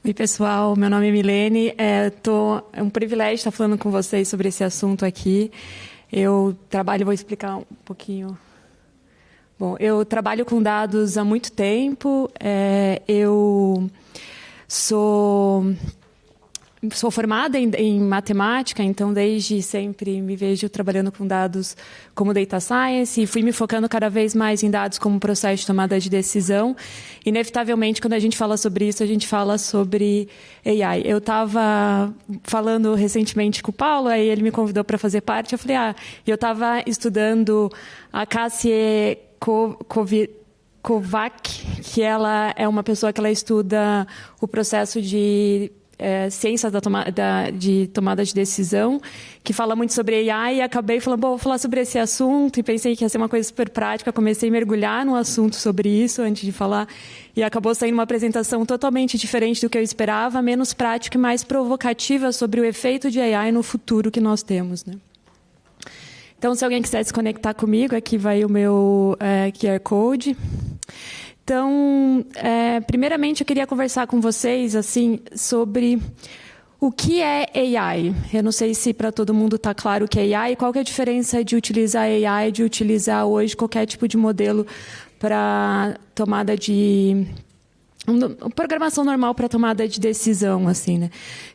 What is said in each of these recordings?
Oi, pessoal. Meu nome é Milene. É um privilégio estar falando com vocês sobre esse assunto aqui. Vou explicar um pouquinho. Bom, eu trabalho com dados há muito tempo. Eu sou formada em matemática, então desde sempre me vejo trabalhando com dados como data science e fui me focando cada vez mais em dados como processo de tomada de decisão. Inevitavelmente, quando a gente fala sobre isso, a gente fala sobre AI. Eu estava falando recentemente com o Paulo, aí ele me convidou para fazer parte. Eu falei, eu estava estudando a Cassie Kovac, que ela é uma pessoa que ela estuda o processo de ciência de tomada de decisão, que fala muito sobre AI, e acabei falando, vou falar sobre esse assunto, e pensei que ia ser uma coisa super prática, comecei a mergulhar no assunto sobre isso antes de falar, e acabou saindo uma apresentação totalmente diferente do que eu esperava, menos prática e mais provocativa sobre o efeito de AI no futuro que nós temos, né? Então, se alguém quiser se conectar comigo, aqui vai o meu QR Code. Então, primeiramente, eu queria conversar com vocês assim, sobre o que é AI. Eu não sei se para todo mundo está claro o que é AI, qual que é a diferença de utilizar AI, de utilizar hoje qualquer tipo de modelo para tomada de... programação normal para tomada de decisão, assim, né?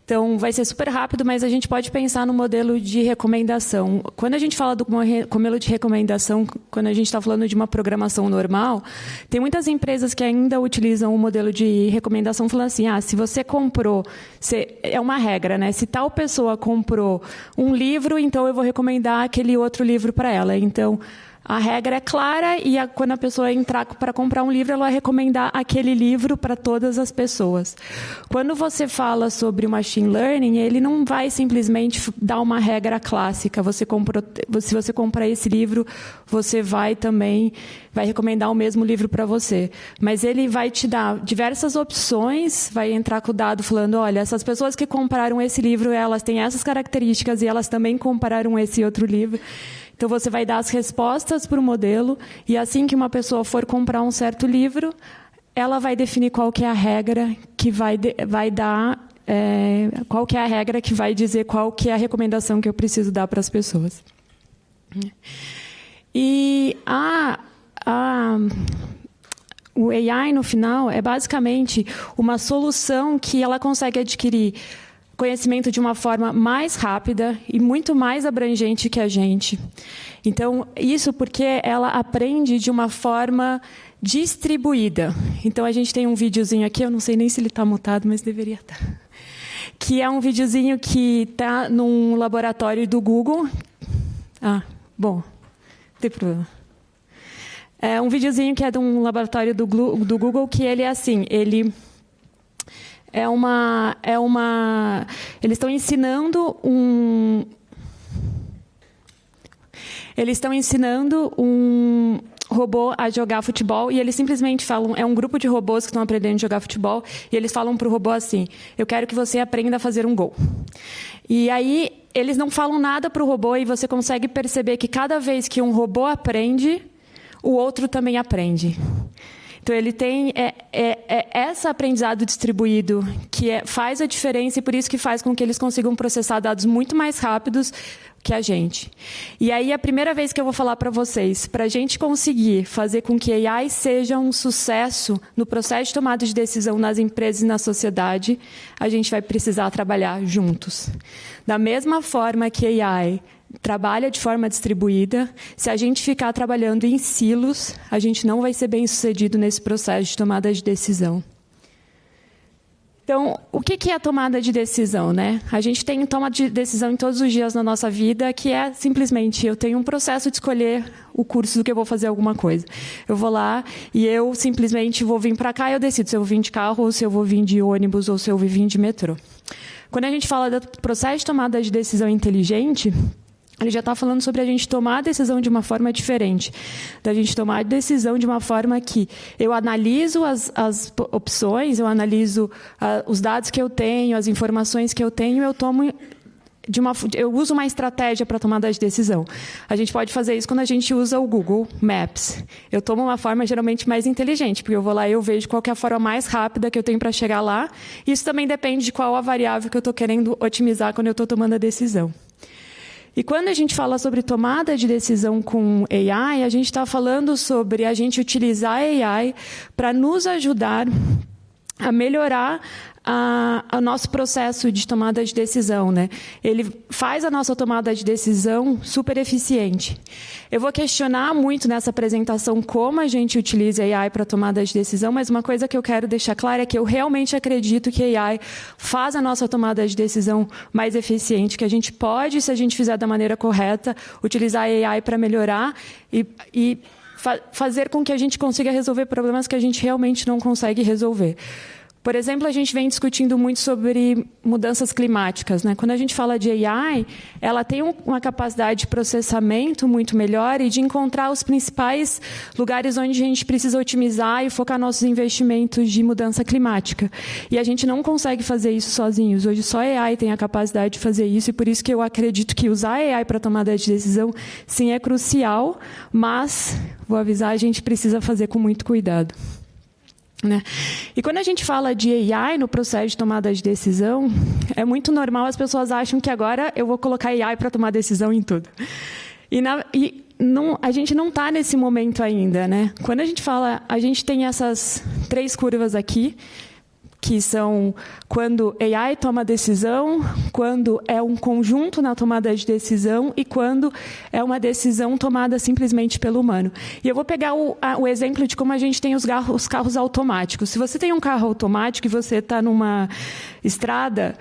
Então, vai ser super rápido, mas a gente pode pensar no modelo de recomendação. Quando a gente fala do modelo de recomendação, quando a gente está falando de uma programação normal, tem muitas empresas que ainda utilizam o modelo de recomendação falando assim, se você comprou, é uma regra, né? Se tal pessoa comprou um livro, então eu vou recomendar aquele outro livro para ela. Então, a regra é clara e quando a pessoa entrar para comprar um livro, ela vai recomendar aquele livro para todas as pessoas. Quando você fala sobre o machine learning, ele não vai simplesmente dar uma regra clássica. Se você comprar esse livro, você vai recomendar o mesmo livro para você. Mas ele vai te dar diversas opções, vai entrar com o dado falando, olha, essas pessoas que compraram esse livro, elas têm essas características e elas também compraram esse outro livro. Então, você vai dar as respostas para o modelo e assim que uma pessoa for comprar um certo livro, ela vai definir qual que é a regra que vai dar, qual que é a regra que vai dizer qual que é a recomendação que eu preciso dar para as pessoas. E o AI, no final, é basicamente uma solução que ela consegue adquirir conhecimento de uma forma mais rápida e muito mais abrangente que a gente. Então, isso porque ela aprende de uma forma distribuída. Então, a gente tem um videozinho aqui, eu não sei nem se ele está mutado, mas deveria estar. Que é um videozinho que está num laboratório do Google. Bom, não tem problema. É um videozinho que é de um laboratório do Google, que ele é assim, eles estão ensinando um robô a jogar futebol e eles simplesmente falam, é um grupo de robôs que estão aprendendo a jogar futebol e eles falam para o robô assim, eu quero que você aprenda a fazer um gol. E aí eles não falam nada para o robô e você consegue perceber que cada vez que um robô aprende, o outro também aprende. Então, ele tem esse aprendizado distribuído que faz a diferença e por isso que faz com que eles consigam processar dados muito mais rápidos que a gente. E aí, a primeira vez que eu vou falar para vocês, para a gente conseguir fazer com que a AI seja um sucesso no processo de tomada de decisão nas empresas e na sociedade, a gente vai precisar trabalhar juntos. Da mesma forma que a AI trabalha de forma distribuída, se a gente ficar trabalhando em silos, a gente não vai ser bem-sucedido nesse processo de tomada de decisão. Então, o que é a tomada de decisão, né? A gente tem tomada de decisão em todos os dias na nossa vida, que é simplesmente, eu tenho um processo de escolher o curso do que eu vou fazer alguma coisa. Eu vou lá e eu simplesmente vou vir para cá e eu decido se eu vou vir de carro, ou se eu vou vir de ônibus, ou se eu vou vir de metrô. Quando a gente fala do processo de tomada de decisão inteligente, ele já está falando sobre a gente tomar a decisão de uma forma diferente. Da gente tomar a decisão de uma forma que eu analiso as opções, eu analiso os dados que eu tenho, as informações que eu tenho, eu tomo eu uso uma estratégia para tomada de decisão. A gente pode fazer isso quando a gente usa o Google Maps. Eu tomo uma forma geralmente mais inteligente, porque eu vou lá e eu vejo qual que é a forma mais rápida que eu tenho para chegar lá. Isso também depende de qual a variável que eu estou querendo otimizar quando eu estou tomando a decisão. E quando a gente fala sobre tomada de decisão com AI, a gente está falando sobre a gente utilizar a AI para nos ajudar a melhorar o nosso processo de tomada de decisão, né? Ele faz a nossa tomada de decisão super eficiente. Eu vou questionar muito nessa apresentação como a gente utiliza a AI para tomada de decisão, mas uma coisa que eu quero deixar clara é que eu realmente acredito que a AI faz a nossa tomada de decisão mais eficiente, que a gente pode, se a gente fizer da maneira correta, utilizar a AI para melhorar e fazer com que a gente consiga resolver problemas que a gente realmente não consegue resolver. Por exemplo, a gente vem discutindo muito sobre mudanças climáticas, né? Quando a gente fala de AI, ela tem uma capacidade de processamento muito melhor e de encontrar os principais lugares onde a gente precisa otimizar e focar nossos investimentos de mudança climática. E a gente não consegue fazer isso sozinhos. Hoje só a AI tem a capacidade de fazer isso e por isso que eu acredito que usar a AI para tomada de decisão, sim, é crucial, mas, vou avisar, a gente precisa fazer com muito cuidado. Né? E quando a gente fala de AI no processo de tomada de decisão, é muito normal, as pessoas acham que agora eu vou colocar AI para tomar decisão em tudo. A gente não está nesse momento ainda. Né? Quando a gente fala, a gente tem essas 3 curvas aqui, que são quando AI toma decisão, quando é um conjunto na tomada de decisão e quando é uma decisão tomada simplesmente pelo humano. E eu vou pegar o exemplo de como a gente tem os carros automáticos. Se você tem um carro automático e você está numa estrada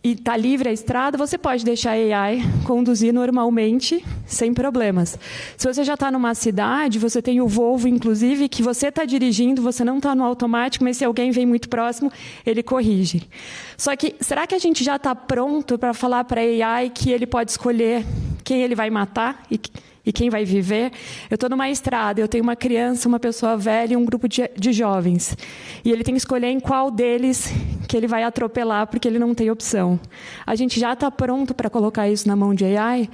e está livre a estrada, você pode deixar a AI conduzir normalmente, sem problemas. Se você já está numa cidade, você tem o Volvo, inclusive, que você está dirigindo, você não está no automático, mas se alguém vem muito próximo, ele corrige. Só que, será que a gente já está pronto para falar para a AI que ele pode escolher quem ele vai matar e quem vai viver? Eu estou numa estrada, eu tenho uma criança, uma pessoa velha e um grupo de jovens. E ele tem que escolher em qual deles que ele vai atropelar, porque ele não tem opção. A gente já está pronto para colocar isso na mão de AI?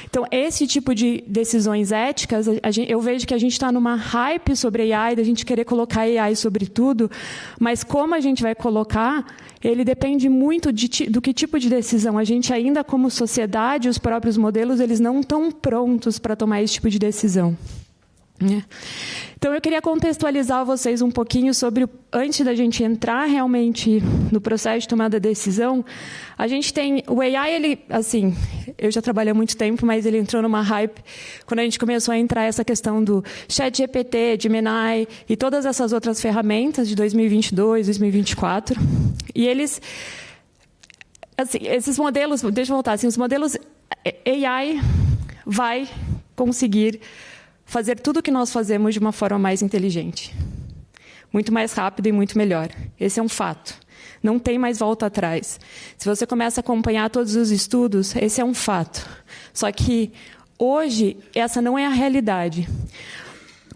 Então, esse tipo de decisões éticas, eu vejo que a gente está numa hype sobre AI, da gente querer colocar AI sobre tudo, mas como a gente vai colocar, ele depende muito do que tipo de decisão. A gente ainda, como sociedade, os próprios modelos, eles não estão prontos para tomar esse tipo de decisão. Então, eu queria contextualizar vocês um pouquinho sobre, antes da gente entrar realmente no processo de tomada de decisão, a gente tem, o AI, ele, assim, eu já trabalhei há muito tempo, mas ele entrou numa hype quando a gente começou a entrar essa questão do ChatGPT, Gemini e todas essas outras ferramentas de 2022, 2024. E eles, assim, esses modelos, deixa eu voltar, assim, os modelos AI vai conseguir fazer tudo o que nós fazemos de uma forma mais inteligente. Muito mais rápida e muito melhor. Esse é um fato. Não tem mais volta atrás. Se você começa a acompanhar todos os estudos, esse é um fato. Só que, hoje, essa não é a realidade.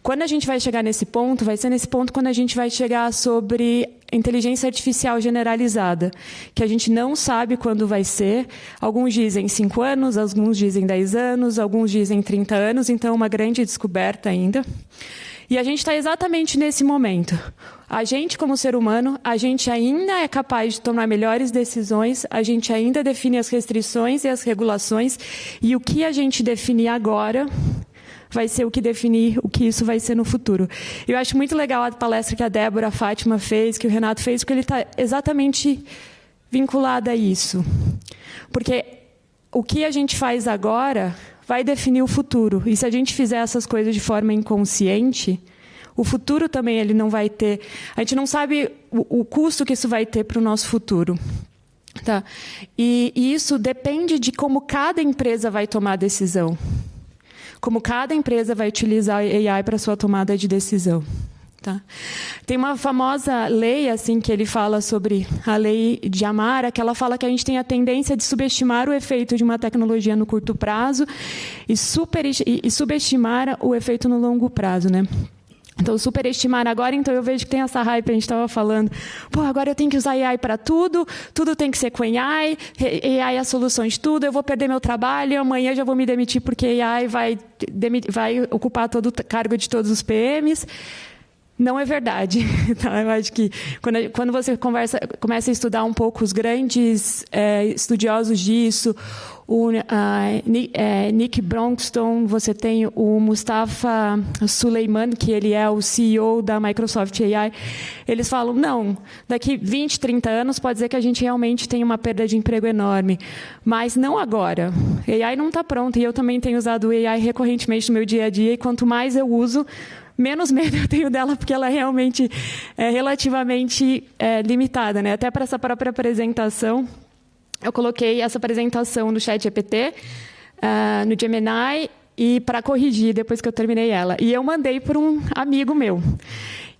Quando a gente vai chegar nesse ponto, vai ser nesse ponto quando a gente vai chegar sobre inteligência artificial generalizada, que a gente não sabe quando vai ser. Alguns dizem 5 anos, alguns dizem 10 anos, alguns dizem 30 anos, então é uma grande descoberta ainda. E a gente está exatamente nesse momento. A gente, como ser humano, a gente ainda é capaz de tomar melhores decisões, a gente ainda define as restrições e as regulações, e o que a gente definir agora vai ser o que definir o que isso vai ser no futuro. Eu acho muito legal a palestra que a Débora, a Fátima fez, que o Renato fez, porque ele está exatamente vinculado a isso. Porque o que a gente faz agora vai definir o futuro. E se a gente fizer essas coisas de forma inconsciente, o futuro também ele não vai ter... A gente não sabe o custo que isso vai ter para o nosso futuro. Tá? E isso depende de como cada empresa vai tomar a decisão. Como cada empresa vai utilizar a AI para sua tomada de decisão. Tá? Tem uma famosa lei assim, que ele fala sobre a lei de Amara, que ela fala que a gente tem a tendência de subestimar o efeito de uma tecnologia no curto prazo e subestimar o efeito no longo prazo. Né? Então, superestimar agora, então eu vejo que tem essa hype, a gente estava falando, pô, agora eu tenho que usar AI para tudo, tudo tem que ser com AI, AI é a solução de tudo, eu vou perder meu trabalho, amanhã já vou me demitir porque AI vai ocupar todo o cargo de todos os PMs. Não é verdade. Então, eu acho que quando você começa a estudar um pouco os grandes estudiosos disso, o Nick Brongston, você tem o Mustafa Suleyman, que ele é o CEO da Microsoft AI, eles falam, não, daqui 20, 30 anos pode ser que a gente realmente tenha uma perda de emprego enorme, mas não agora. AI não está pronta, e eu também tenho usado o AI recorrentemente no meu dia a dia, e quanto mais eu uso, menos medo eu tenho dela, porque ela realmente é relativamente limitada, né? Até para essa própria apresentação, eu coloquei essa apresentação no ChatGPT, no Gemini, e para corrigir depois que eu terminei ela. E eu mandei para um amigo meu.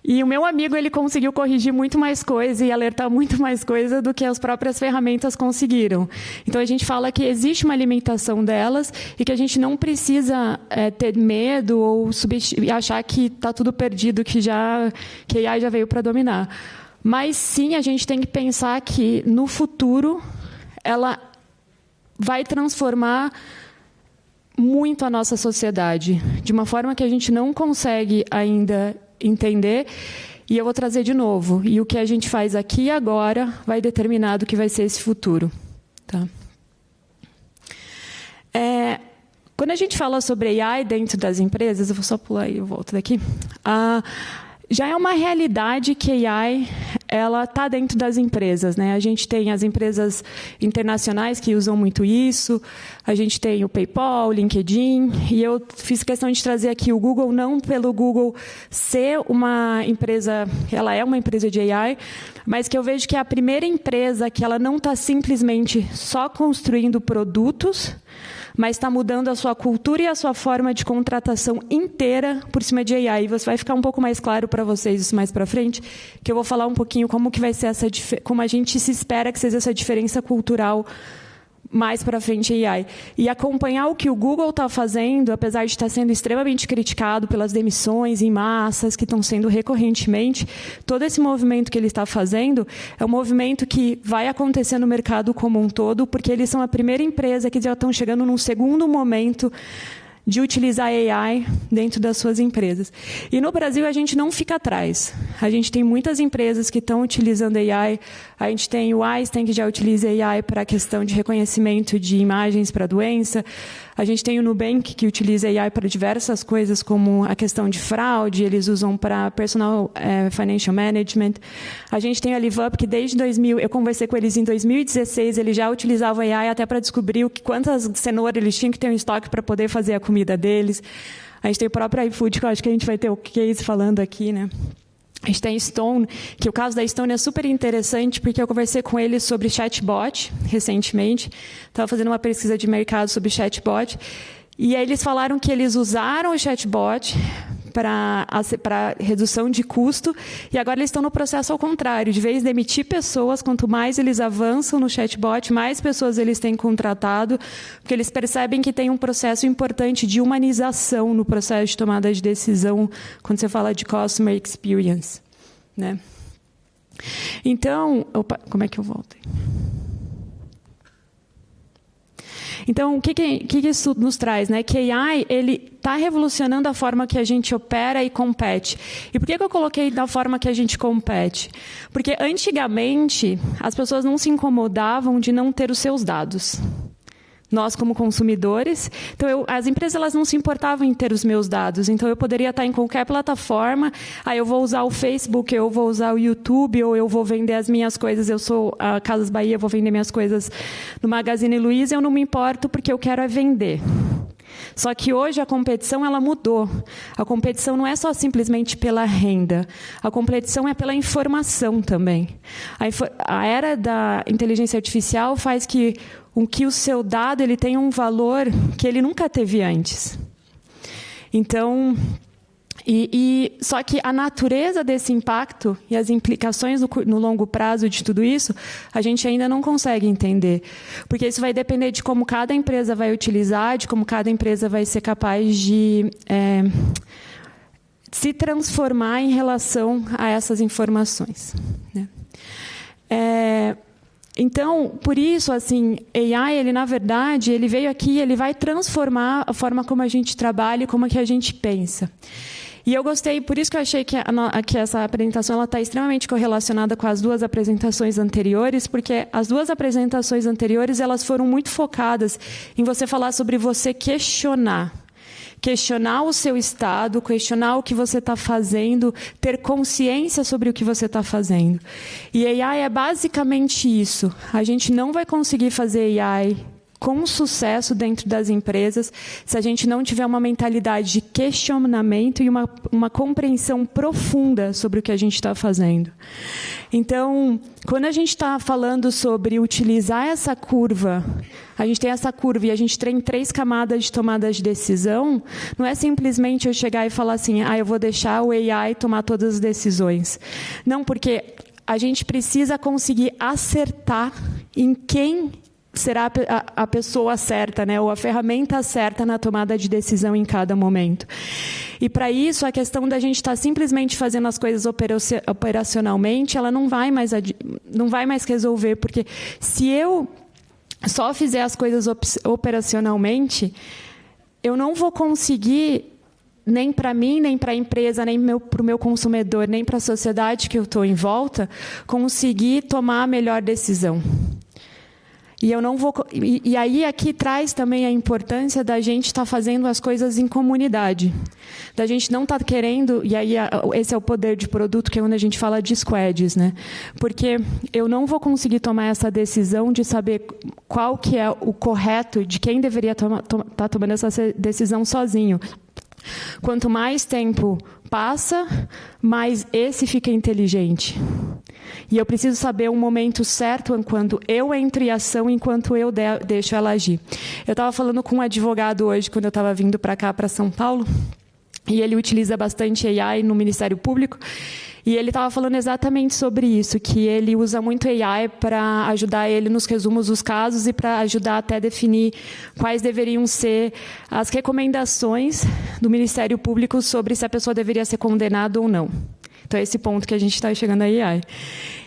E o meu amigo ele conseguiu corrigir muito mais coisa e alertar muito mais coisa do que as próprias ferramentas conseguiram. Então, a gente fala que existe uma limitação delas e que a gente não precisa ter medo ou achar que está tudo perdido, que a AI já veio para dominar. Mas, sim, a gente tem que pensar que, no futuro, ela vai transformar muito a nossa sociedade, de uma forma que a gente não consegue ainda entender, e eu vou trazer de novo. E o que a gente faz aqui e agora vai determinar do que vai ser esse futuro. Tá? Quando a gente fala sobre AI dentro das empresas, eu vou só pular e eu volto daqui. Já é uma realidade que a AI ela está dentro das empresas, né? A gente tem as empresas internacionais que usam muito isso, a gente tem o PayPal, o LinkedIn, e eu fiz questão de trazer aqui o Google, não pelo Google ser uma empresa, ela é uma empresa de AI, mas que eu vejo que é a primeira empresa que ela não está simplesmente só construindo produtos, mas está mudando a sua cultura e a sua forma de contratação inteira por cima de AI. E vai ficar um pouco mais claro para vocês isso mais para frente, que eu vou falar um pouquinho como que vai ser como a gente se espera que seja essa diferença cultural mais para frente em AI. E acompanhar o que o Google está fazendo, apesar de estar sendo extremamente criticado pelas demissões em massas que estão sendo recorrentemente, todo esse movimento que ele está fazendo é um movimento que vai acontecer no mercado como um todo, porque eles são a primeira empresa que já estão chegando num segundo momento de utilizar AI dentro das suas empresas. E no Brasil a gente não fica atrás. A gente tem muitas empresas que estão utilizando AI. A gente tem o Einstein, que já utiliza AI para a questão de reconhecimento de imagens para doença. A gente tem o Nubank, que utiliza AI para diversas coisas, como a questão de fraude, eles usam para personal financial management. A gente tem a LiveUp, que desde 2000, eu conversei com eles em 2016, eles já utilizavam AI até para descobrir quantas cenouras eles tinham que ter em estoque para poder fazer a comida deles. A gente tem o próprio iFood, que eu acho que a gente vai ter o case falando aqui, né? A gente tem Stone, que o caso da Stone é super interessante, porque eu conversei com eles sobre chatbot recentemente. Estava fazendo uma pesquisa de mercado sobre chatbot. E aí eles falaram que eles usaram o chatbot para redução de custo, e agora eles estão no processo ao contrário. De vez de demitir pessoas, quanto mais eles avançam no chatbot, mais pessoas eles têm contratado, porque eles percebem que tem um processo importante de humanização no processo de tomada de decisão, quando você fala de customer experience, né? Então, como é que eu volto? Então, o que isso nos traz? Né? Que AI está revolucionando a forma que a gente opera e compete. E por que eu coloquei da forma que a gente compete? Porque, antigamente, as pessoas não se incomodavam de não ter os seus dados. Nós, como consumidores, então as empresas elas não se importavam em ter os meus dados. Então, eu poderia estar em qualquer plataforma, eu vou usar o Facebook, eu vou usar o YouTube, ou eu vou vender as minhas coisas, eu sou a Casas Bahia, eu vou vender minhas coisas no Magazine Luiza, eu não me importo porque eu quero vender. Só que hoje a competição ela mudou. A competição não é só simplesmente pela renda. A competição é pela informação também. A era da inteligência artificial faz que o seu dado ele tenha um valor que ele nunca teve antes. Então, só que a natureza desse impacto e as implicações no longo prazo de tudo isso, a gente ainda não consegue entender. Porque isso vai depender de como cada empresa vai utilizar, de como cada empresa vai ser capaz de se transformar em relação a essas informações, né? Então, por isso, assim, AI, ele, na verdade, ele veio aqui, ele vai transformar a forma como a gente trabalha e como que a gente pensa. E eu gostei, por isso que eu achei que essa apresentação está extremamente correlacionada com as duas apresentações anteriores, porque as duas apresentações anteriores elas foram muito focadas em você falar sobre você questionar o seu estado, questionar o que você está fazendo, ter consciência sobre o que você está fazendo. E AI é basicamente isso. A gente não vai conseguir fazer AI com sucesso dentro das empresas se a gente não tiver uma mentalidade de questionamento e uma compreensão profunda sobre o que a gente está fazendo. Então, quando a gente está falando sobre utilizar essa curva, a gente tem essa curva e a gente tem 3 camadas de tomada de decisão, não é simplesmente eu chegar e falar assim, eu vou deixar o AI tomar todas as decisões. Não, porque a gente precisa conseguir acertar em quem será a pessoa certa, né, ou a ferramenta certa na tomada de decisão em cada momento. E para isso, a questão da gente estar simplesmente fazendo as coisas operacionalmente, ela não vai mais resolver, porque se eu só fizer as coisas operacionalmente, eu não vou conseguir, nem para mim, nem para a empresa, nem para o meu consumidor, nem para a sociedade que eu estou em volta, conseguir tomar a melhor decisão. E eu não vou. E aí aqui traz também a importância da gente estar fazendo as coisas em comunidade, da gente não estar querendo. E aí esse é o poder de produto, que é onde a gente fala de squads, né? Porque eu não vou conseguir tomar essa decisão de saber qual que é o correto, de quem deveria estar tomando essa decisão sozinho. Quanto mais tempo passa, mais esse fica inteligente. E eu preciso saber o momento certo quando eu entro em ação, enquanto eu deixo ela agir. Eu estava falando com um advogado hoje, quando eu estava vindo para cá, para São Paulo, e ele utiliza bastante AI no Ministério Público, e ele estava falando exatamente sobre isso, que ele usa muito AI para ajudar ele nos resumos dos casos e para ajudar até a definir quais deveriam ser as recomendações do Ministério Público sobre se a pessoa deveria ser condenada ou não. Então, é esse ponto que a gente está chegando a AI.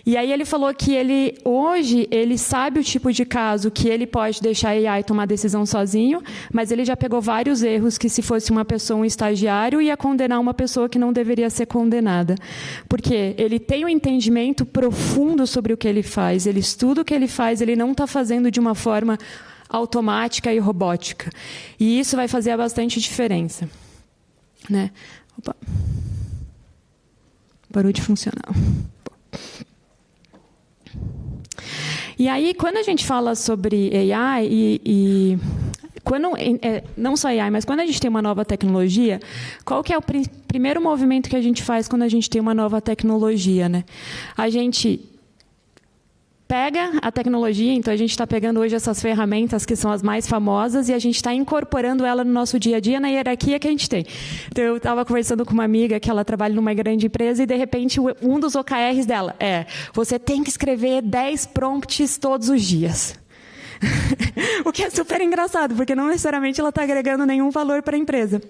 E aí ele falou que hoje ele sabe o tipo de caso que ele pode deixar a AI tomar decisão sozinho, mas ele já pegou vários erros que, se fosse uma pessoa, um estagiário, ia condenar uma pessoa que não deveria ser condenada. Porque ele tem um entendimento profundo sobre o que ele faz, ele estuda o que ele faz, ele não está fazendo de uma forma automática e robótica. E isso vai fazer bastante diferença. Né? Opa. Parou de funcionar. E aí, quando a gente fala sobre AI, não só AI, mas quando a gente tem uma nova tecnologia, qual que é o primeiro movimento que a gente faz quando a gente tem uma nova tecnologia, né? A gente pega a tecnologia, então a gente está pegando hoje essas ferramentas que são as mais famosas e a gente está incorporando ela no nosso dia a dia, na hierarquia que a gente tem. Então, eu estava conversando com uma amiga que ela trabalha numa grande empresa e, de repente, um dos OKRs dela você tem que escrever 10 prompts todos os dias. O que é super engraçado, porque não necessariamente ela está agregando nenhum valor para a empresa.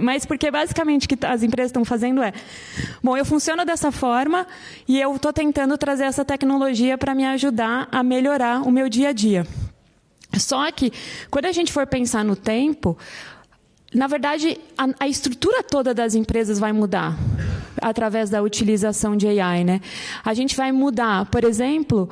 Mas porque, basicamente, o que as empresas estão fazendo eu funciono dessa forma e eu estou tentando trazer essa tecnologia para me ajudar a melhorar o meu dia a dia. Só que, quando a gente for pensar no tempo, na verdade, a estrutura toda das empresas vai mudar através da utilização de AI, né? A gente vai mudar, por exemplo,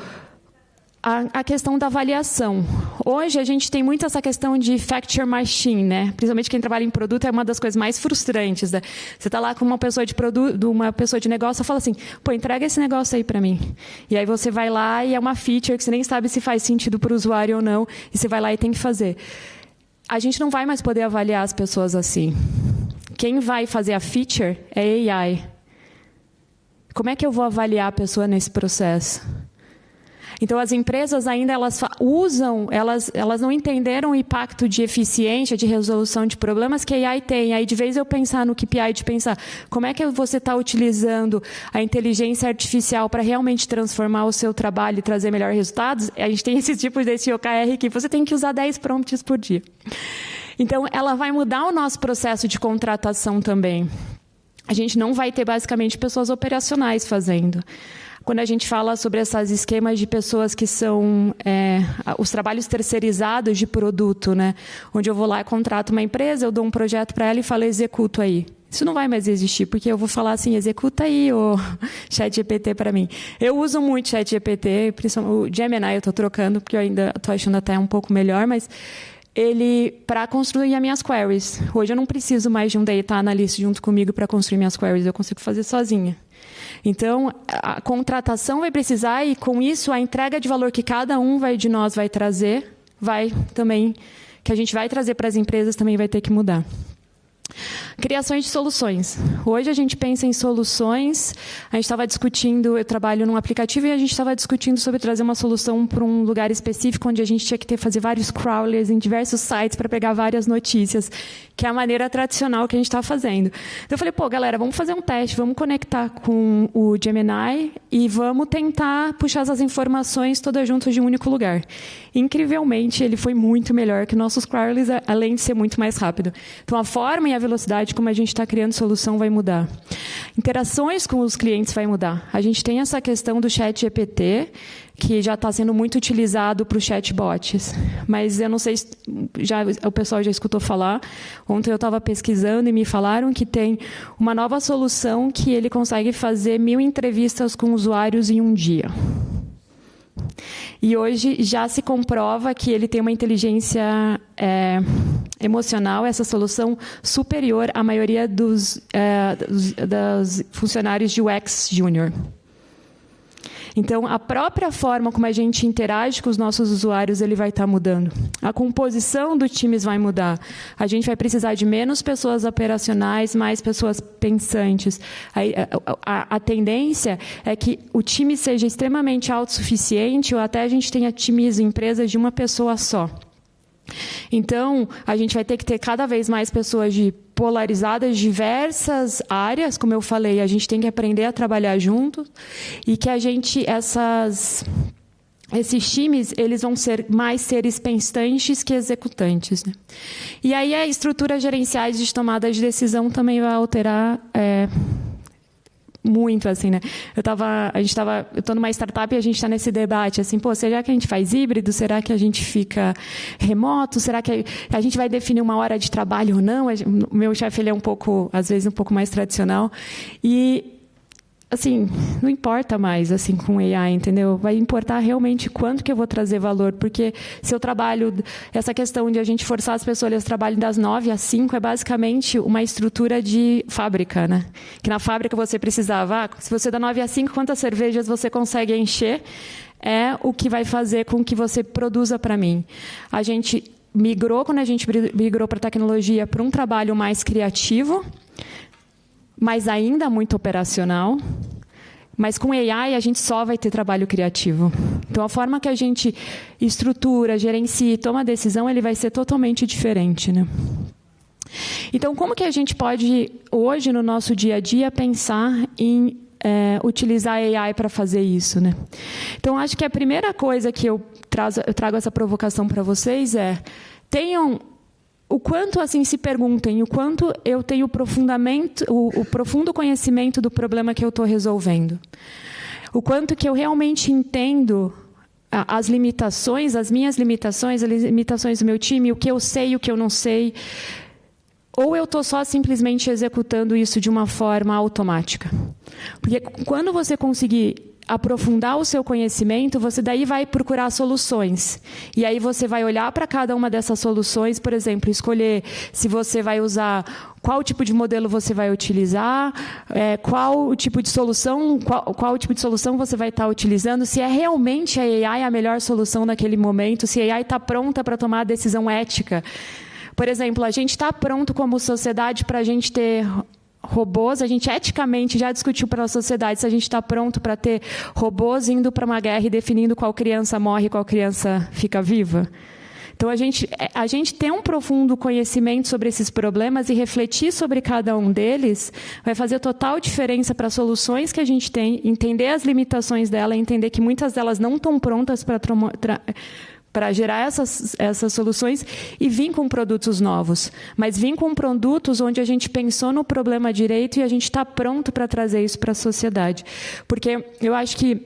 a questão da avaliação. Hoje, a gente tem muito essa questão de factor machine, né? Principalmente quem trabalha em produto, é uma das coisas mais frustrantes. Né? Você está lá com uma pessoa de produto, uma pessoa de negócio, e fala assim, entrega esse negócio aí para mim. E aí você vai lá e é uma feature que você nem sabe se faz sentido para o usuário ou não, e você vai lá e tem que fazer. A gente não vai mais poder avaliar as pessoas assim. Quem vai fazer a feature é AI. Como é que eu vou avaliar a pessoa nesse processo? Então, as empresas ainda elas não entenderam o impacto de eficiência, de resolução de problemas que a AI tem. Aí, de vez eu pensar no KPI, de pensar como é que você está utilizando a inteligência artificial para realmente transformar o seu trabalho e trazer melhores resultados, a gente tem esse tipo desse OKR que você tem que usar 10 prompts por dia. Então, ela vai mudar o nosso processo de contratação também. a gente não vai ter, basicamente, pessoas operacionais fazendo. Quando a gente fala sobre esses esquemas de pessoas que são os trabalhos terceirizados de produto, né? Onde eu vou lá e contrato uma empresa, eu dou um projeto para ela e falo, executa aí. Isso não vai mais existir, porque eu vou falar assim, executa aí o ChatGPT para mim. Eu uso muito ChatGPT, principalmente o Gemini eu estou trocando, porque eu ainda estou achando até um pouco melhor, mas ele para construir as minhas queries. Hoje eu não preciso mais de um data analyst junto comigo para construir minhas queries, eu consigo fazer sozinha. Então, a contratação vai precisar, e com isso, a entrega de valor que cada um de nós vai trazer, que a gente vai trazer para as empresas também vai ter que mudar. Criações de soluções. Hoje a gente pensa em soluções, a gente estava discutindo, eu trabalho num aplicativo e a gente estava discutindo sobre trazer uma solução para um lugar específico onde a gente tinha que fazer vários crawlers em diversos sites para pegar várias notícias, que é a maneira tradicional que a gente está fazendo. Então eu falei, galera, vamos fazer um teste, vamos conectar com o Gemini e vamos tentar puxar essas informações todas juntas de um único lugar. Incrivelmente, ele foi muito melhor que nossos crawlers, além de ser muito mais rápido. Então a forma e a velocidade como a gente está criando solução vai mudar. Interações com os clientes vai mudar. A gente tem essa questão do ChatGPT, que já está sendo muito utilizado para os chatbots. Mas eu não sei se o pessoal já escutou falar. Ontem eu estava pesquisando e me falaram que tem uma nova solução que ele consegue fazer 1000 entrevistas com usuários em um dia. E hoje já se comprova que ele tem uma inteligência emocional, essa solução superior à maioria dos funcionários de UX Júnior. Então, a própria forma como a gente interage com os nossos usuários, ele vai estar mudando. A composição dos times vai mudar. A gente vai precisar de menos pessoas operacionais, mais pessoas pensantes. A tendência é que o time seja extremamente autossuficiente ou até a gente tenha times, empresas de uma pessoa só. Então, a gente vai ter que ter cada vez mais pessoas polarizadas, diversas áreas, como eu falei, a gente tem que aprender a trabalhar juntos e que esses times, eles vão ser mais seres pensantes que executantes, né? E aí a estrutura gerenciais de tomada de decisão também vai alterar muito, assim, né? Eu estou numa startup e a gente está nesse debate, assim, será que a gente faz híbrido? Será que a gente fica remoto? Será que a gente vai definir uma hora de trabalho ou não? O meu chefe, ele é às vezes, um pouco mais tradicional. E, assim, não importa mais, assim, com AI, entendeu? Vai importar realmente quanto que eu vou trazer valor, porque se eu trabalho, essa questão de a gente forçar as pessoas, eles trabalham das 9 às 5, é basicamente uma estrutura de fábrica, né? Que na fábrica você precisava, se você dá 9 às 5, quantas cervejas você consegue encher, é o que vai fazer com que você produza para mim. Quando a gente migrou para a tecnologia, para um trabalho mais criativo, mas ainda muito operacional. Mas com AI a gente só vai ter trabalho criativo. Então a forma que a gente estrutura, gerencia e toma decisão, ele vai ser totalmente diferente, né? Então como que a gente pode, hoje no nosso dia a dia, pensar em utilizar a AI para fazer isso, né? Então acho que a primeira coisa que eu trago essa provocação para vocês o quanto, assim, se perguntem, o quanto eu tenho o profundo conhecimento do problema que eu estou resolvendo. O quanto que eu realmente entendo as limitações, as minhas limitações, as limitações do meu time, o que eu sei e o que eu não sei. Ou eu estou só simplesmente executando isso de uma forma automática. Porque quando você conseguir aprofundar o seu conhecimento, você daí vai procurar soluções. E aí você vai olhar para cada uma dessas soluções, por exemplo, escolher se você vai usar, qual tipo de modelo você vai utilizar, qual tipo de solução você vai estar utilizando, se é realmente a AI a melhor solução naquele momento, se a AI está pronta para tomar a decisão ética. Por exemplo, a gente está pronto como sociedade para a gente ter robôs, a gente eticamente já discutiu para a sociedade se a gente está pronto para ter robôs indo para uma guerra e definindo qual criança morre e qual criança fica viva. Então, a gente ter um profundo conhecimento sobre esses problemas e refletir sobre cada um deles vai fazer total diferença para as soluções que a gente tem, entender as limitações dela, entender que muitas delas não estão prontas para gerar essas soluções e vir com produtos novos. Mas vir com produtos onde a gente pensou no problema direito e a gente está pronto para trazer isso para a sociedade. Porque eu acho que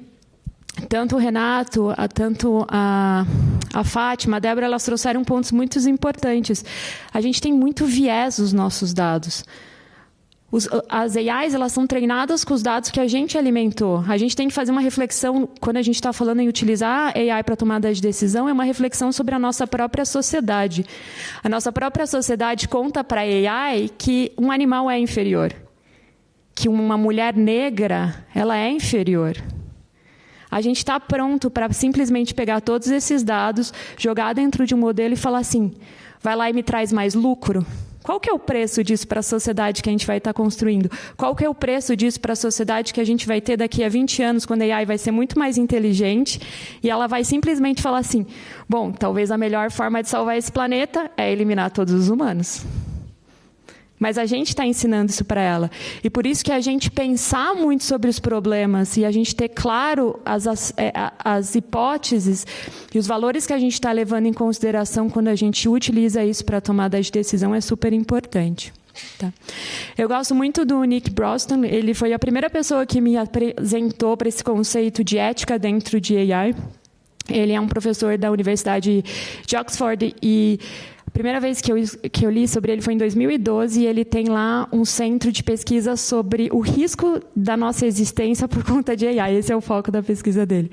tanto o Renato, tanto a Fátima, a Débora, elas trouxeram pontos muito importantes. A gente tem muito viés nos nossos dados. As AIs, elas são treinadas com os dados que a gente alimentou. A gente tem que fazer uma reflexão, quando a gente está falando em utilizar AI para tomada de decisão, é uma reflexão sobre a nossa própria sociedade. A nossa própria sociedade conta para a AI que um animal é inferior, que uma mulher negra ela é inferior. A gente está pronto para simplesmente pegar todos esses dados, jogar dentro de um modelo e falar assim, vai lá e me traz mais lucro? Qual que é o preço disso para a sociedade que a gente vai estar construindo? Qual que é o preço disso para a sociedade que a gente vai ter daqui a 20 anos, quando a AI vai ser muito mais inteligente e ela vai simplesmente falar assim, bom, talvez a melhor forma de salvar esse planeta é eliminar todos os humanos. Mas a gente está ensinando isso para ela. E por isso que a gente pensar muito sobre os problemas e a gente ter claro as hipóteses e os valores que a gente está levando em consideração quando a gente utiliza isso para tomada de decisão é super importante. Tá. Eu gosto muito do Nick Bostrom. Ele foi a primeira pessoa que me apresentou para esse conceito de ética dentro de AI. Ele é um professor da Universidade de Oxford e a primeira vez que eu li sobre ele foi em 2012 e ele tem lá um centro de pesquisa sobre o risco da nossa existência por conta de AI. Esse é o foco da pesquisa dele.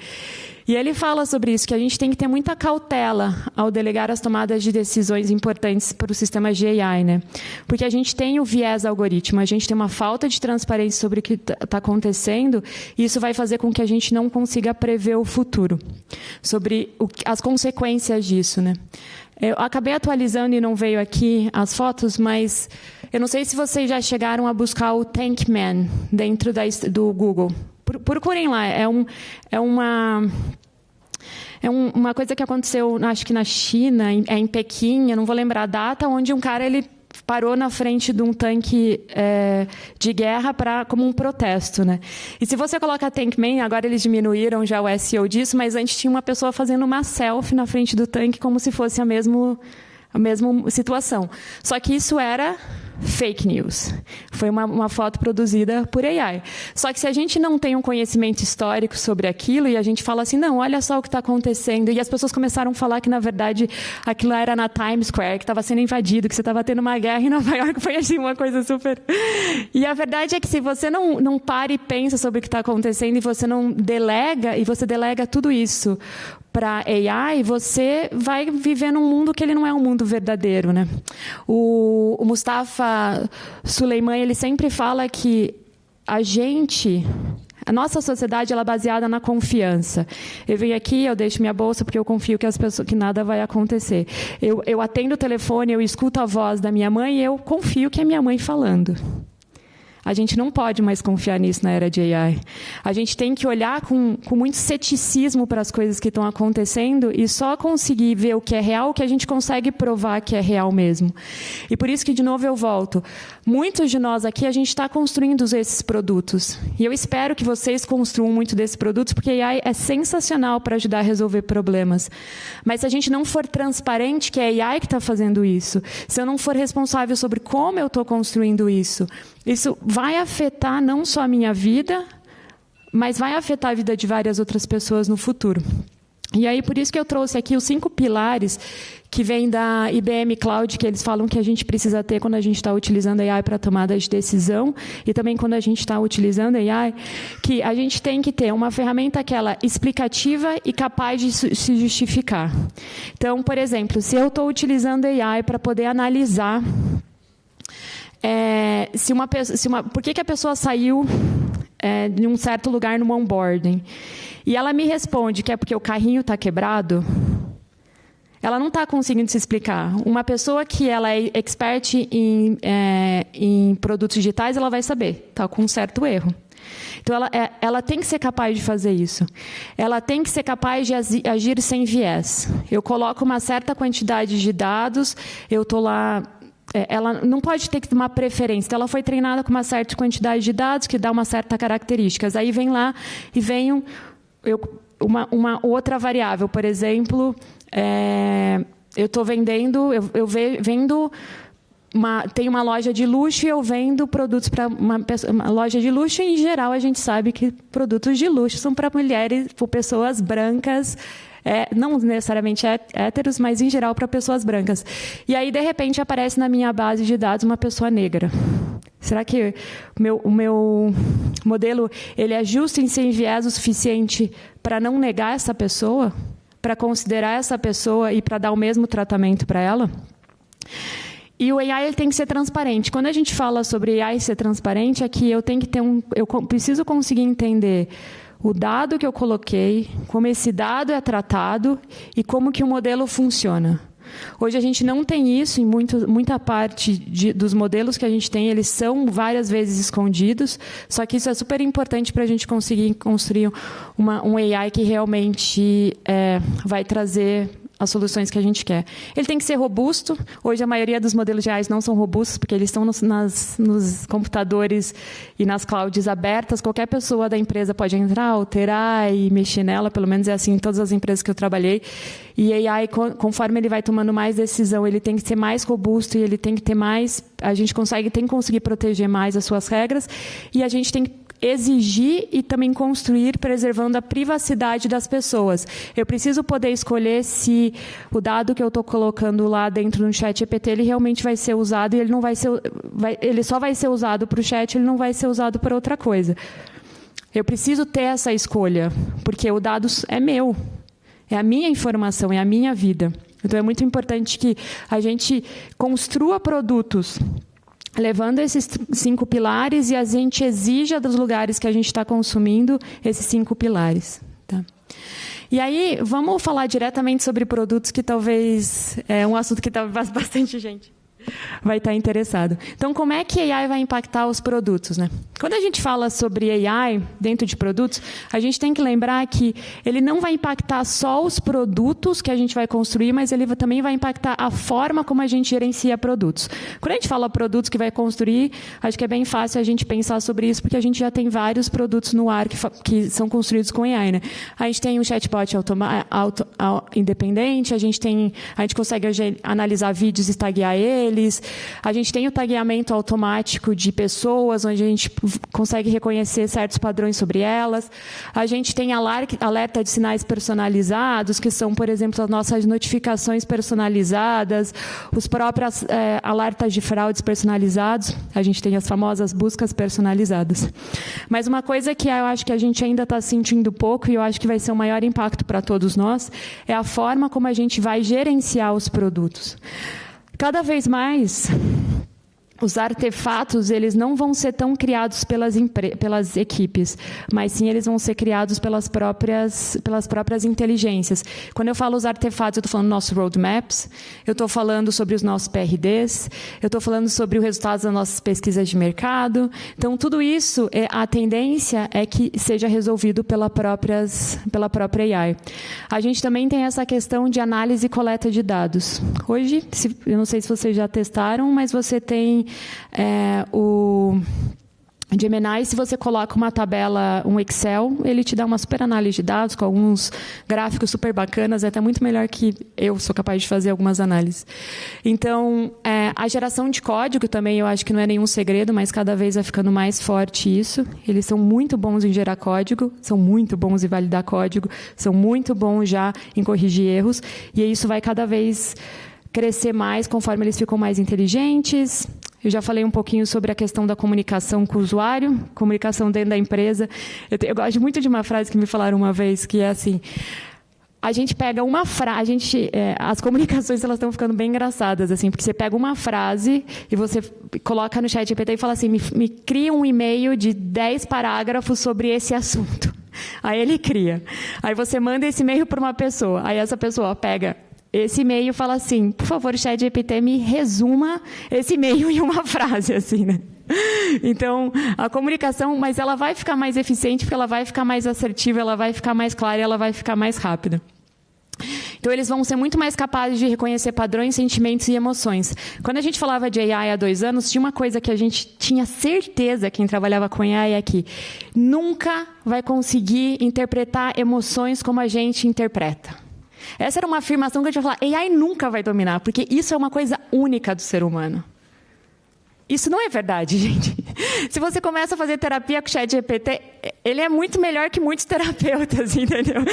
E ele fala sobre isso, que a gente tem que ter muita cautela ao delegar as tomadas de decisões importantes para o sistema de AI, né? Porque a gente tem o viés algoritmo, a gente tem uma falta de transparência sobre o que está acontecendo e isso vai fazer com que a gente não consiga prever o futuro, sobre as consequências disso, né? Eu acabei atualizando e não veio aqui as fotos, mas eu não sei se vocês já chegaram a buscar o Tankman dentro do Google. Procurem lá. É uma coisa que aconteceu, acho que na China, em Pequim, eu não vou lembrar a data, onde um cara ele parou na frente de um tanque de guerra como um protesto, né? E se você coloca Tankman, agora eles diminuíram já o SEO disso, mas antes tinha uma pessoa fazendo uma selfie na frente do tanque como se fosse a mesma situação. Só que isso era fake news. Foi uma foto produzida por AI. Só que se a gente não tem um conhecimento histórico sobre aquilo e a gente fala assim, não, olha só o que está acontecendo, e as pessoas começaram a falar que, na verdade, aquilo era na Times Square, que estava sendo invadido, que você estava tendo uma guerra em Nova York, foi assim uma coisa super... E a verdade é que se você não para e pensa sobre o que está acontecendo e você não delega, e você delega tudo isso para AI, você vai viver num mundo que ele não é um mundo verdadeiro, né? O Mustafa Suleiman, ele sempre fala que a nossa sociedade ela é baseada na confiança. Eu venho aqui, eu deixo minha bolsa porque eu confio que nada vai acontecer. Eu atendo o telefone, eu escuto a voz da minha mãe e eu confio que é minha mãe falando. A gente não pode mais confiar nisso na era de AI. A gente tem que olhar com muito ceticismo para as coisas que estão acontecendo e só conseguir ver o que é real, o que a gente consegue provar que é real mesmo. E por isso que, de novo, eu volto. Muitos de nós aqui, a gente está construindo esses produtos. E eu espero que vocês construam muito desses produtos, porque a AI é sensacional para ajudar a resolver problemas. Mas se a gente não for transparente que é a AI que está fazendo isso, se eu não for responsável sobre como eu estou construindo isso vai afetar não só a minha vida, mas vai afetar a vida de várias outras pessoas no futuro. E aí, por isso que eu trouxe aqui os 5 pilares que vêm da IBM Cloud, que eles falam que a gente precisa ter quando a gente está utilizando AI para tomada de decisão e também quando a gente está utilizando AI, que a gente tem que ter uma ferramenta que ela é explicativa e capaz de se justificar. Então, por exemplo, se eu estou utilizando AI para poder analisar por que a pessoa saiu de um certo lugar no onboarding, e ela me responde que é porque o carrinho está quebrado, ela não está conseguindo se explicar. Uma pessoa que ela é expert em produtos digitais, ela vai saber, está com um certo erro. Então, ela tem que ser capaz de fazer isso. Ela tem que ser capaz de agir sem viés. Eu coloco uma certa quantidade de dados, eu estou lá... Ela não pode ter uma preferência. Ela foi treinada com uma certa quantidade de dados que dá uma certa características. Aí vem lá e uma outra variável, por exemplo, eu estou vendendo, tem uma loja de luxo e eu vendo produtos para uma loja de luxo. E, em geral, a gente sabe que produtos de luxo são para mulheres, para pessoas brancas, não necessariamente héteros, mas, em geral, para pessoas brancas. E aí, de repente, aparece na minha base de dados uma pessoa negra. Será que o meu modelo ele é justo em ser viés o suficiente para não negar essa pessoa? Para considerar essa pessoa e para dar o mesmo tratamento para ela? E o AI ele tem que ser transparente. Quando a gente fala sobre AI ser transparente, é que eu preciso conseguir entender o dado que eu coloquei, como esse dado é tratado e como que o modelo funciona. Hoje a gente não tem isso em muita parte dos modelos que a gente tem, eles são várias vezes escondidos, só que isso é super importante para a gente conseguir construir um AI que realmente vai trazer as soluções que a gente quer. Ele tem que ser robusto. Hoje, a maioria dos modelos de AI não são robustos, porque eles estão nos computadores e nas clouds abertas. Qualquer pessoa da empresa pode entrar, alterar e mexer nela. Pelo menos é assim em todas as empresas que eu trabalhei. E AI, conforme ele vai tomando mais decisão, ele tem que ser mais robusto e ele tem que ter mais... A gente tem que conseguir proteger mais as suas regras. E a gente tem que exigir e também construir preservando a privacidade das pessoas. Eu preciso poder escolher se o dado que eu estou colocando lá dentro do ChatGPT ele realmente vai ser usado e ele não vai ser, ele só vai ser usado para o chat, ele não vai ser usado para outra coisa. Eu preciso ter essa escolha, porque o dado é meu, é a minha informação, é a minha vida. Então é muito importante que a gente construa produtos levando esses 5 pilares e a gente exija dos lugares que a gente está consumindo esses 5 pilares. Tá? E aí, vamos falar diretamente sobre produtos, que talvez é um assunto que bastante gente vai estar interessado. Então, como é que a AI vai impactar os produtos, né? Quando a gente fala sobre AI dentro de produtos, a gente tem que lembrar que ele não vai impactar só os produtos que a gente vai construir, mas ele também vai impactar a forma como a gente gerencia produtos. Quando a gente fala produtos que vai construir, acho que é bem fácil a gente pensar sobre isso, porque a gente já tem vários produtos no ar que são construídos com AI, né? A gente tem um chatbot independente, a gente consegue analisar vídeos e taguear eles, a gente tem o tagueamento automático de pessoas, onde a gente consegue reconhecer certos padrões sobre elas. A gente tem alerta de sinais personalizados, que são, por exemplo, as nossas notificações personalizadas, os próprios alertas de fraudes personalizados. A gente tem as famosas buscas personalizadas. Mas uma coisa que eu acho que a gente ainda está sentindo pouco, e eu acho que vai ser o maior impacto para todos nós, é a forma como a gente vai gerenciar os produtos. Cada vez mais, os artefatos eles não vão ser tão criados pelas equipes, mas sim eles vão ser criados pelas próprias inteligências. Quando eu falo os artefatos, eu estou falando nossos roadmaps, eu estou falando sobre os nossos PRDs, eu estou falando sobre os resultados das nossas pesquisas de mercado. Então, tudo isso, a tendência é que seja resolvido pela própria AI. A gente também tem essa questão de análise e coleta de dados. Hoje, eu não sei se vocês já testaram, mas você tem o Gemini, se você coloca uma tabela, um Excel, ele te dá uma super análise de dados com alguns gráficos super bacanas, é até muito melhor que eu sou capaz de fazer algumas análises. Então, a geração de código também, eu acho que não é nenhum segredo, mas cada vez vai ficando mais forte isso. Eles são muito bons em gerar código, são muito bons em validar código, são muito bons já em corrigir erros, e isso vai cada vez crescer mais conforme eles ficam mais inteligentes. Eu já falei um pouquinho sobre a questão da comunicação com o usuário, comunicação dentro da empresa. Eu gosto muito de uma frase que me falaram uma vez, que é assim: a gente pega uma frase, as comunicações elas estão ficando bem engraçadas, assim, porque você pega uma frase e você coloca no ChatGPT e fala assim, me cria um e-mail de 10 parágrafos sobre esse assunto. Aí ele cria. Aí você manda esse e-mail para uma pessoa. Aí essa pessoa pega esse e-mail e fala assim, por favor, ChatGPT, me resuma esse e-mail em uma frase, assim, né? Então, a comunicação, mas ela vai ficar mais eficiente, porque ela vai ficar mais assertiva, ela vai ficar mais clara e ela vai ficar mais rápida. Então, eles vão ser muito mais capazes de reconhecer padrões, sentimentos e emoções. Quando a gente falava de AI há 2 anos, tinha uma coisa que a gente tinha certeza, quem trabalhava com AI, é que nunca vai conseguir interpretar emoções como a gente interpreta. Essa era uma afirmação que a gente ia falar, AI nunca vai dominar, porque isso é uma coisa única do ser humano. Isso não é verdade, gente. Se você começa a fazer terapia com o ChatGPT, ele é muito melhor que muitos terapeutas, entendeu?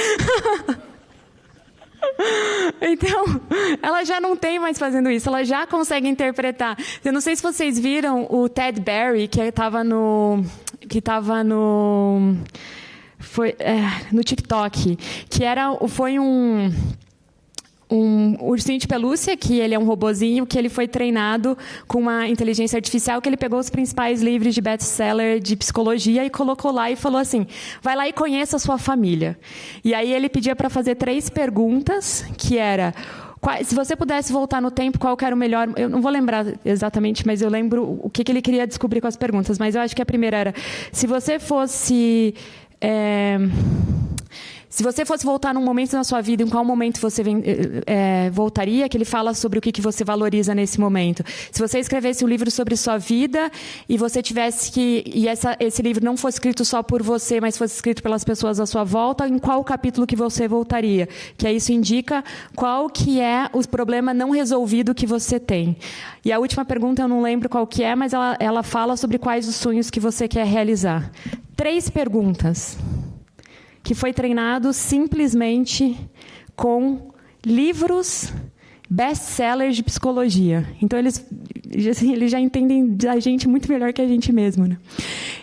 Então, ela já não tem mais fazendo isso, ela já consegue interpretar. Eu não sei se vocês viram o Ted Berry, que estava no TikTok, que foi um ursinho de pelúcia, que ele é um robozinho, que ele foi treinado com uma inteligência artificial, que ele pegou os principais livros de best-seller de psicologia e colocou lá e falou assim, vai lá e conheça a sua família. E aí ele pedia para fazer 3 perguntas, que era, se você pudesse voltar no tempo, qual que era o melhor... Eu não vou lembrar exatamente, mas eu lembro o que ele queria descobrir com as perguntas. Mas eu acho que a primeira era, se você fosse voltar num momento na sua vida, em qual momento você voltaria? Que ele fala sobre o que você valoriza nesse momento. Se você escrevesse um livro sobre sua vida e você tivesse esse livro não fosse escrito só por você, mas fosse escrito pelas pessoas à sua volta, em qual capítulo que você voltaria? Que isso indica qual que é o problema não resolvido que você tem. E a última pergunta eu não lembro qual que é, mas ela fala sobre quais os sonhos que você quer realizar. 3 perguntas. Que foi treinado simplesmente com livros best-sellers de psicologia. Então, eles já entendem a gente muito melhor que a gente mesmo, né?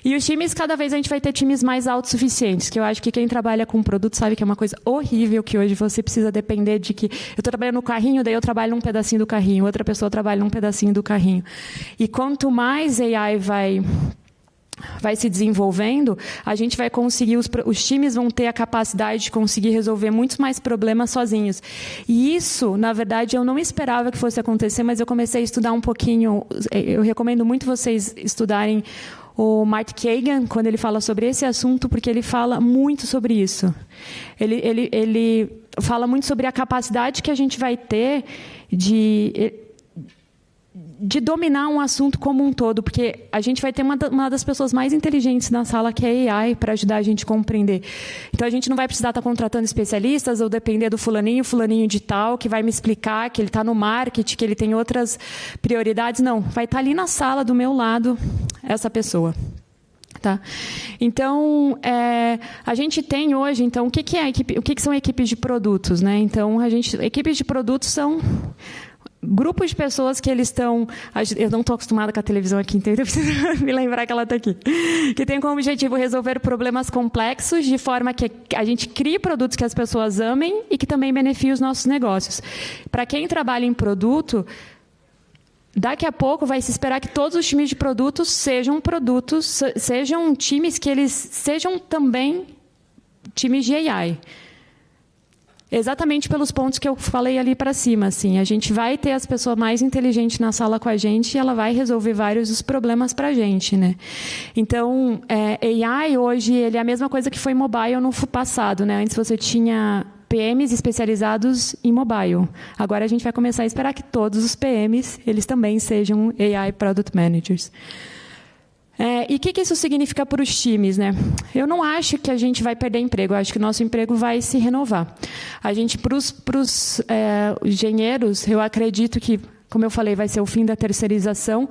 E os times, cada vez a gente vai ter times mais autossuficientes, que eu acho que quem trabalha com produto sabe que é uma coisa horrível, que hoje você precisa depender de que... Eu estou trabalhando no carrinho, daí eu trabalho num pedacinho do carrinho, outra pessoa trabalha num pedacinho do carrinho. E quanto mais AI vai se desenvolvendo, a gente vai conseguir, os times vão ter a capacidade de conseguir resolver muitos mais problemas sozinhos. E isso, na verdade, eu não esperava que fosse acontecer, mas eu comecei a estudar um pouquinho. Eu recomendo muito vocês estudarem o Mark Kagan, quando ele fala sobre esse assunto, porque ele fala muito sobre isso. Ele fala muito sobre a capacidade que a gente vai ter de dominar um assunto como um todo, porque a gente vai ter uma das pessoas mais inteligentes na sala, que é a AI, para ajudar a gente a compreender. Então, a gente não vai precisar estar contratando especialistas ou depender do fulaninho de tal, que vai me explicar que ele está no marketing, que ele tem outras prioridades. Não, vai estar ali na sala, do meu lado, essa pessoa. Tá? Então, a gente tem hoje, então, o que é equipe, o que são equipes de produtos, né? Então, equipes de produtos são grupos de pessoas que eles estão... Eu não estou acostumada com a televisão aqui, então eu preciso me lembrar que ela está aqui. Que tem como objetivo resolver problemas complexos de forma que a gente crie produtos que as pessoas amem e que também beneficiem os nossos negócios. Para quem trabalha em produto, daqui a pouco vai se esperar que todos os times de produtos sejam times que eles sejam também times de AI. Exatamente pelos pontos que eu falei ali para cima. Assim, a gente vai ter as pessoas mais inteligentes na sala com a gente e ela vai resolver vários dos problemas para a gente, né? Então, AI hoje ele é a mesma coisa que foi mobile no passado, né? Antes você tinha PMs especializados em mobile. Agora a gente vai começar a esperar que todos os PMs eles também sejam AI Product Managers. E o que isso significa para os times, né? Eu não acho que a gente vai perder emprego, eu acho que o nosso emprego vai se renovar. A gente, para os engenheiros, eu acredito que, como eu falei, vai ser o fim da terceirização,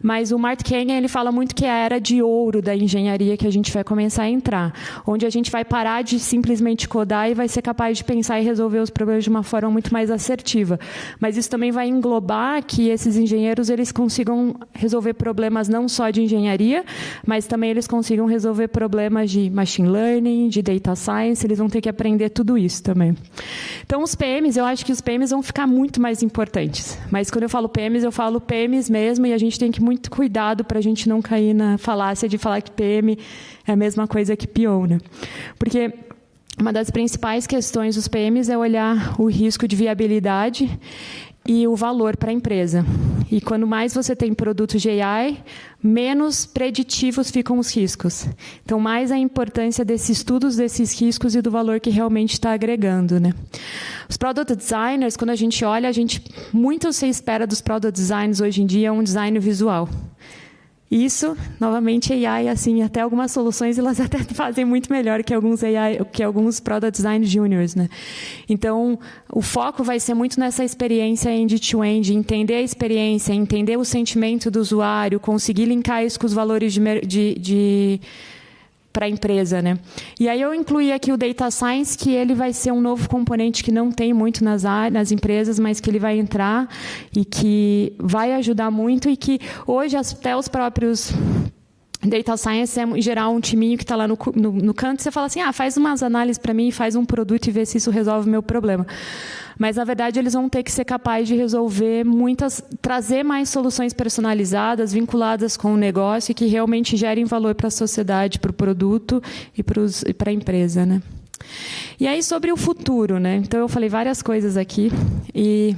mas o Mark Kagan, ele fala muito que é a era de ouro da engenharia que a gente vai começar a entrar, onde a gente vai parar de simplesmente codar e vai ser capaz de pensar e resolver os problemas de uma forma muito mais assertiva. Mas isso também vai englobar que esses engenheiros eles consigam resolver problemas não só de engenharia, mas também eles consigam resolver problemas de machine learning, de data science, eles vão ter que aprender tudo isso também. Então, os PMs, eu acho que os PMs vão ficar muito mais importantes, mas quando eu falo PMs mesmo, e a gente tem que muito cuidado para a gente não cair na falácia de falar que PM é a mesma coisa que PO, né? Porque uma das principais questões dos PMs é olhar o risco de viabilidade e o valor para a empresa. E quando mais você tem produtos de AI, menos preditivos ficam os riscos. Então, mais a importância desses estudos, desses riscos e do valor que realmente está agregando, né? Os product designers, quando a gente olha, muito se espera dos product designers hoje em dia um design visual. Isso, novamente, AI, assim, até algumas soluções elas até fazem muito melhor que alguns product design juniors, né? Então, o foco vai ser muito nessa experiência end-to-end, entender a experiência, entender o sentimento do usuário, conseguir linkar isso com os valores para a empresa, né? E aí eu incluí aqui o Data Science, que ele vai ser um novo componente que não tem muito nas empresas, mas que ele vai entrar e que vai ajudar muito e que hoje até os próprios Data Science é, em geral, um timinho que está lá no canto e você fala assim, faz umas análises para mim, faz um produto e vê se isso resolve o meu problema. Mas, na verdade, eles vão ter que ser capazes de resolver trazer mais soluções personalizadas, vinculadas com o negócio e que realmente gerem valor para a sociedade, para o produto e para a empresa, né? E aí, sobre o futuro, né? Então, eu falei várias coisas aqui e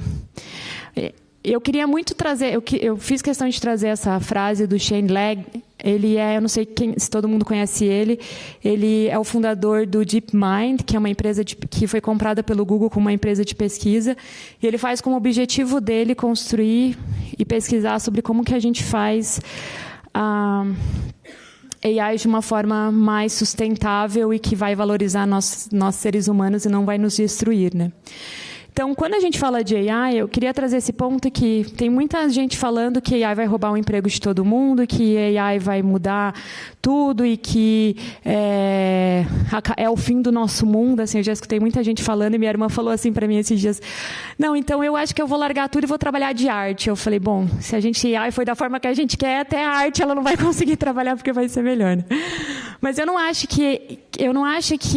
eu queria muito trazer, eu fiz questão de trazer essa frase do Shane Legg. Ele eu não sei se todo mundo conhece ele é o fundador do DeepMind, que é uma empresa que foi comprada pelo Google como uma empresa de pesquisa, e ele faz como objetivo dele construir e pesquisar sobre como que a gente faz AI de uma forma mais sustentável e que vai valorizar nós seres humanos e não vai nos destruir, né? Então, quando a gente fala de AI, eu queria trazer esse ponto que tem muita gente falando que AI vai roubar o emprego de todo mundo, que AI vai mudar tudo e que é o fim do nosso mundo. Assim, eu já escutei muita gente falando e minha irmã falou assim para mim esses dias, não, então eu acho que eu vou largar tudo e vou trabalhar de arte. Eu falei, bom, se a gente AI foi da forma que a gente quer, até a arte ela não vai conseguir trabalhar porque vai ser melhor, né? Mas eu não acho que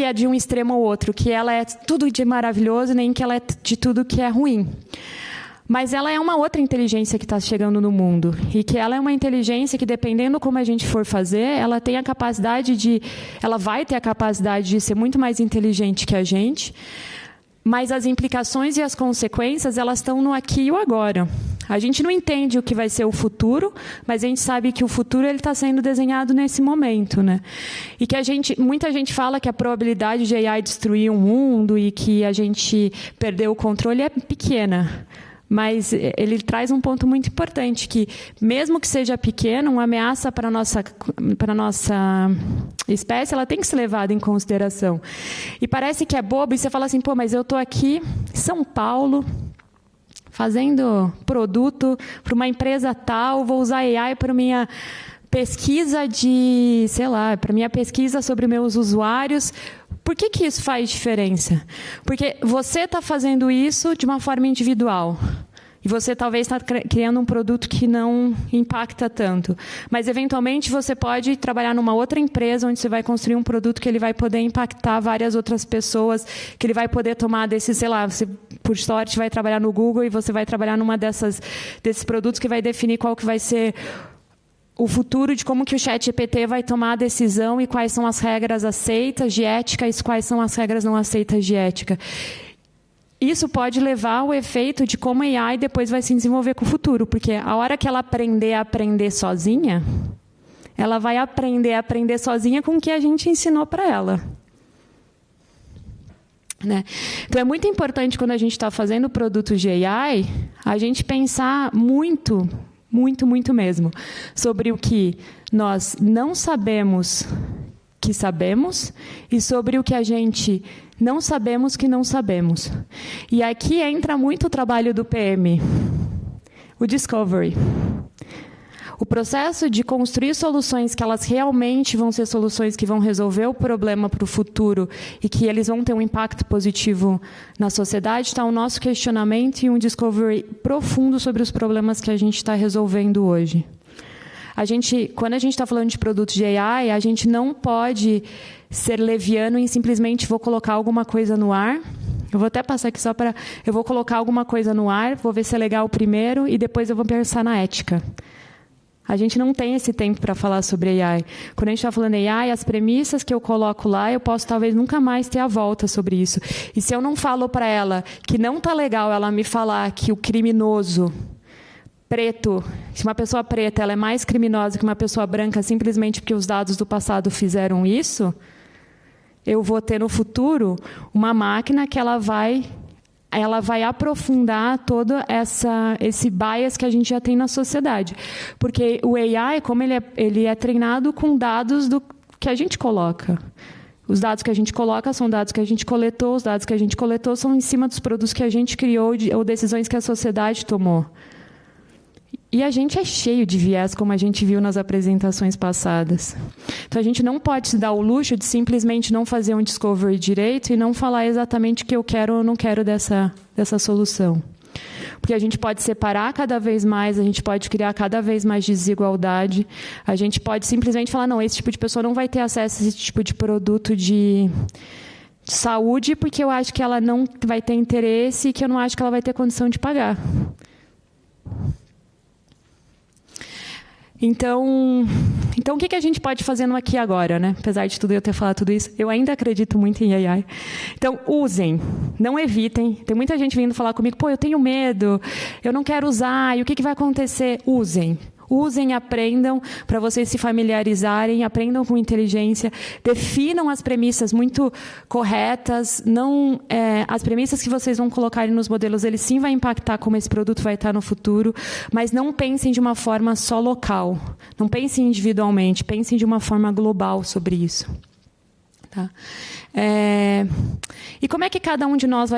é de um extremo ao outro, que ela é tudo de maravilhoso, nem que ela é de tudo que é ruim. Mas ela é uma outra inteligência que está chegando no mundo. E que ela é uma inteligência que, dependendo como a gente for fazer, ela vai ter a capacidade de ser muito mais inteligente que a gente. Mas as implicações e as consequências, elas estão no aqui e o agora. A gente não entende o que vai ser o futuro, mas a gente sabe que o futuro está sendo desenhado nesse momento, né? E que muita gente fala que a probabilidade de AI destruir o mundo e que a gente perdeu o controle é pequena. Mas ele traz um ponto muito importante, que mesmo que seja pequeno, uma ameaça para a nossa espécie, ela tem que ser levada em consideração. E parece que é bobo, e você fala assim, mas eu estou aqui em São Paulo, fazendo produto para uma empresa tal, vou usar AI para minha pesquisa para minha pesquisa sobre meus usuários. Por que isso faz diferença? Porque você está fazendo isso de uma forma individual. E você talvez está criando um produto que não impacta tanto. Mas, eventualmente, você pode trabalhar numa outra empresa onde você vai construir um produto que ele vai poder impactar várias outras pessoas, que ele vai poder tomar você, por sorte, vai trabalhar no Google e você vai trabalhar numa desses produtos que vai definir qual que vai ser o futuro de como que o ChatGPT vai tomar a decisão e quais são as regras aceitas de ética e quais são as regras não aceitas de ética. Isso pode levar ao efeito de como a AI depois vai se desenvolver com o futuro, porque a hora que ela aprender a aprender sozinha, ela vai aprender a aprender sozinha com o que a gente ensinou para ela. Né? Então, é muito importante, quando a gente está fazendo produtos de AI, a gente pensar muito mesmo, sobre o que nós não sabemos que sabemos e sobre o que a gente não sabemos que não sabemos. E aqui entra muito o trabalho do PM, o Discovery. O processo de construir soluções que elas realmente vão ser soluções que vão resolver o problema para o futuro e que eles vão ter um impacto positivo na sociedade, está o nosso questionamento e um discovery profundo sobre os problemas que a gente está resolvendo hoje. Quando a gente está falando de produtos de AI, a gente não pode ser leviano em simplesmente vou colocar alguma coisa no ar. Eu vou até passar aqui eu vou colocar alguma coisa no ar, vou ver se é legal primeiro e depois eu vou pensar na ética. A gente não tem esse tempo para falar sobre AI. Quando a gente está falando AI, as premissas que eu coloco lá, eu posso talvez nunca mais ter a volta sobre isso. E se eu não falo para ela que não está legal ela me falar que o criminoso preto, se uma pessoa preta ela é mais criminosa que uma pessoa branca simplesmente porque os dados do passado fizeram isso, eu vou ter no futuro uma máquina que ela vai aprofundar todo esse bias que a gente já tem na sociedade. Porque o AI, como ele é treinado com dados que a gente coloca. Os dados que a gente coloca são dados que a gente coletou, os dados que a gente coletou são em cima dos produtos que a gente criou ou decisões que a sociedade tomou. E a gente é cheio de viés, como a gente viu nas apresentações passadas. Então, a gente não pode se dar o luxo de simplesmente não fazer um discovery direito e não falar exatamente o que eu quero ou não quero dessa solução. Porque a gente pode separar cada vez mais, a gente pode criar cada vez mais desigualdade, a gente pode simplesmente falar, não, esse tipo de pessoa não vai ter acesso a esse tipo de produto de saúde porque eu acho que ela não vai ter interesse e que eu não acho que ela vai ter condição de pagar. Então, o que a gente pode fazer no aqui e agora, né? Apesar de tudo eu ter falado tudo isso, eu ainda acredito muito em AI. Então, usem, não evitem. Tem muita gente vindo falar comigo, pô, eu tenho medo, eu não quero usar, e o que vai acontecer? Usem. Usem, aprendam para vocês se familiarizarem, aprendam com inteligência, definam as premissas muito corretas, as premissas que vocês vão colocar nos modelos, eles sim vão impactar como esse produto vai estar no futuro, mas não pensem de uma forma só local, não pensem individualmente, pensem de uma forma global sobre isso. Tá? E como é que cada um de nós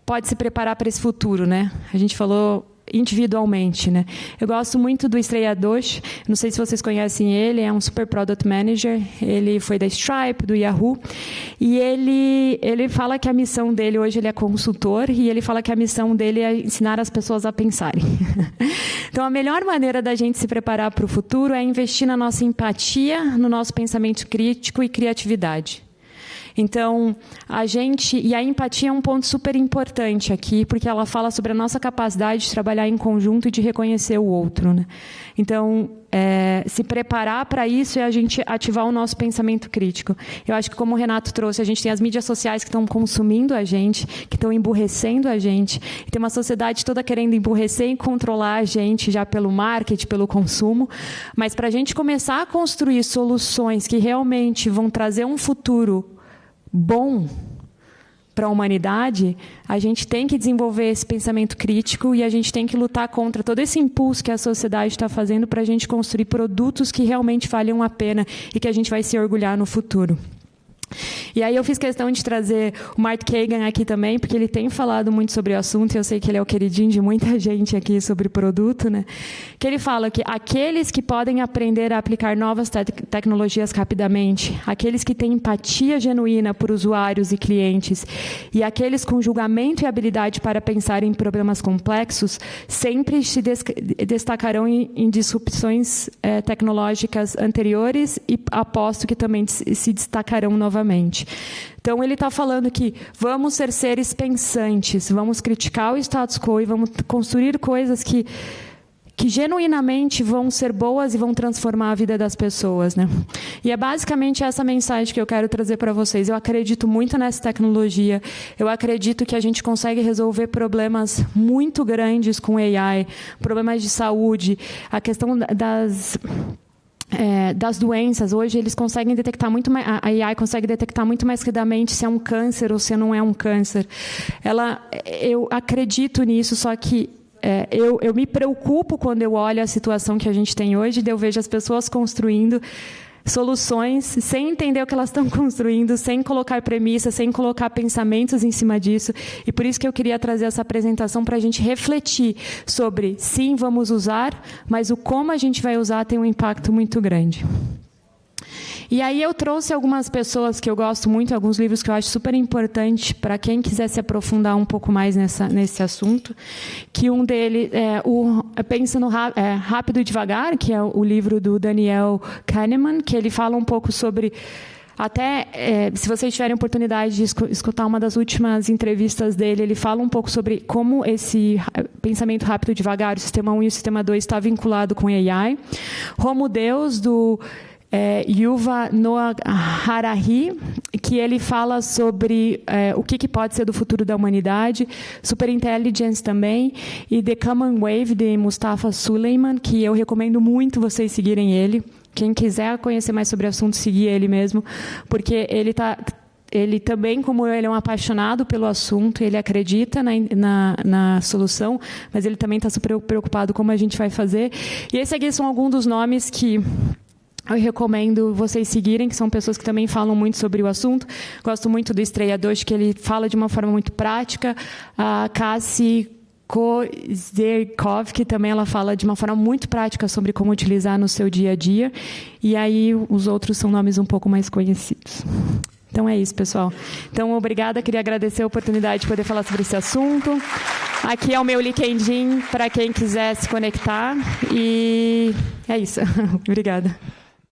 pode se preparar para esse futuro, né? A gente falou individualmente, né? Eu gosto muito do Estrella Dosh, não sei se vocês conhecem ele, é um super product manager, ele foi da Stripe, do Yahoo, e ele fala que a missão dele, hoje ele é consultor, e ele fala que a missão dele é ensinar as pessoas a pensarem. Então, a melhor maneira da gente se preparar para o futuro é investir na nossa empatia, no nosso pensamento crítico e criatividade. Então, e a empatia é um ponto super importante aqui, porque ela fala sobre a nossa capacidade de trabalhar em conjunto e de reconhecer o outro, né? Então, se preparar para isso é a gente ativar o nosso pensamento crítico. Eu acho que, como o Renato trouxe, a gente tem as mídias sociais que estão consumindo a gente, que estão emburrecendo a gente, e tem uma sociedade toda querendo emburrecer e controlar a gente já pelo marketing, pelo consumo, mas para a gente começar a construir soluções que realmente vão trazer um futuro bom para a humanidade, a gente tem que desenvolver esse pensamento crítico e a gente tem que lutar contra todo esse impulso que a sociedade está fazendo para a gente construir produtos que realmente valham a pena e que a gente vai se orgulhar no futuro. E aí eu fiz questão de trazer o Mark Kagan aqui também, porque ele tem falado muito sobre o assunto, e eu sei que ele é o queridinho de muita gente aqui sobre produto, né? Que ele fala que aqueles que podem aprender a aplicar novas tecnologias rapidamente, aqueles que têm empatia genuína por usuários e clientes, e aqueles com julgamento e habilidade para pensar em problemas complexos, sempre se destacarão em disrupções tecnológicas anteriores e aposto que também se destacarão novamente. Então, ele está falando que vamos ser seres pensantes, vamos criticar o status quo e vamos construir coisas que genuinamente vão ser boas e vão transformar a vida das pessoas, né? E é basicamente essa mensagem que eu quero trazer para vocês. Eu acredito muito nessa tecnologia, eu acredito que a gente consegue resolver problemas muito grandes com AI, problemas de saúde, a questão das doenças. Hoje eles conseguem detectar muito mais, a AI consegue detectar muito mais rapidamente se é um câncer ou se não é um câncer. Eu acredito nisso, só que eu me preocupo quando eu olho a situação que a gente tem hoje, eu vejo as pessoas construindo soluções sem entender o que elas estão construindo, sem colocar premissas, sem colocar pensamentos em cima disso. E por isso que eu queria trazer essa apresentação para a gente refletir sobre, sim, vamos usar, mas o como a gente vai usar tem um impacto muito grande. E aí eu trouxe algumas pessoas que eu gosto muito, alguns livros que eu acho super importante para quem quiser se aprofundar um pouco mais nesse assunto, que um deles é o Pensa no Rápido e Devagar, que é o livro do Daniel Kahneman, que ele fala um pouco sobre... se vocês tiverem oportunidade de escutar uma das últimas entrevistas dele, ele fala um pouco sobre como esse pensamento rápido e devagar, o sistema 1 e o sistema 2, está vinculado com AI. Homo Deus, do Yuval Noah Harari, que ele fala sobre o que pode ser do futuro da humanidade, Superintelligence também, e The Common Wave, de Mustafa Suleyman, que eu recomendo muito vocês seguirem ele. Quem quiser conhecer mais sobre o assunto, seguir ele mesmo, porque ele também, como eu, ele é um apaixonado pelo assunto, ele acredita na solução, mas ele também está super preocupado como a gente vai fazer. E esses aqui são alguns dos nomes que eu recomendo vocês seguirem, que são pessoas que também falam muito sobre o assunto. Gosto muito do Estrela Dosh, que ele fala de uma forma muito prática. A Cassie Kozerkov, que também ela fala de uma forma muito prática sobre como utilizar no seu dia a dia. E aí os outros são nomes um pouco mais conhecidos. Então é isso, pessoal. Então, obrigada. Queria agradecer a oportunidade de poder falar sobre esse assunto. Aqui é o meu LinkedIn para quem quiser se conectar. E é isso. Obrigada.